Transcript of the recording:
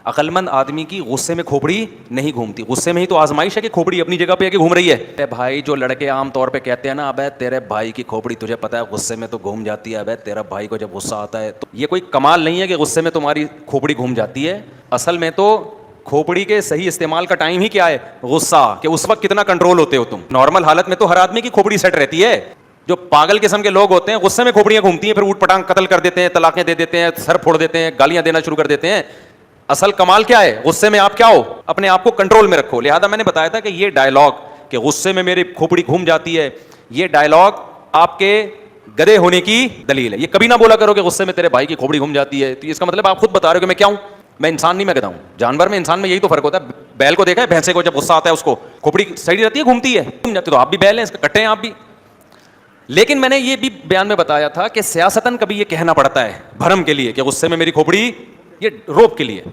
अक्लमंद आदमी की गुस्से में खोपड़ी नहीं घूमती। गुस्से में ही तो आजमाइश है कि खोपड़ी अपनी जगह पे आके घूम रही है। अरे भाई, जो लड़के आम तौर पे कहते हैं ना, अबे तेरे भाई की खोपड़ी तुझे पता है गुस्से में तो घूम जाती है, अबे तेरा भाई को जब गुस्सा आता है, तो ये कोई कमाल नहीं है कि गुस्से में तुम्हारी खोपड़ी घूम जाती है। असल में तो खोपड़ी के सही इस्तेमाल का टाइम ही क्या है? गुस्सा। कि उस वक्त कितना कंट्रोल होते हो तुम। नॉर्मल हालत में तो हर आदमी की खोपड़ी सेट रहती है। जो पागल किस्म के लोग होते हैं, गुस्से में खोपड़ियां घूमती हैं, फिर ऊट पटांग कत्ल कर देते हैं, तलाकें दे देते हैं, सर फोड़ देते हैं, गालियां देना शुरू कर देते हैं। असल कमाल क्या है? गुस्से में आप क्या हो? अपने आप को कंट्रोल में रखो। लिहाजा मैंने बताया था कि ये डायलॉग कि गुस्से में मेरी खोपड़ी घूम जाती है, ये डायलॉग आपके गधे होने की दलील है। ये कभी ना बोला करो कि गुस्से में तेरे भाई की खोपड़ी घूम जाती है, तो इसका मतलब आप खुद बता रहे हो कि मैं क्या हूं? मैं इंसान नहीं, मैं गधा हूं। जानवर में इंसान में यही तो फर्क होता है। बैल को देखा है, भैंसे को जब गुस्सा आता है उसको खोपड़ी सही रहती है, घूमती है, घूम जाती। तो आप भी बैल हैं, इसका कट्टे हैं आप भी। लेकिन मैंने ये भी बयान में बताया था कि सियासतन कभी ये कहना पड़ता है भरम के लिए कि गुस्से में मेरी खोपड़ी, ये रोब के लिए।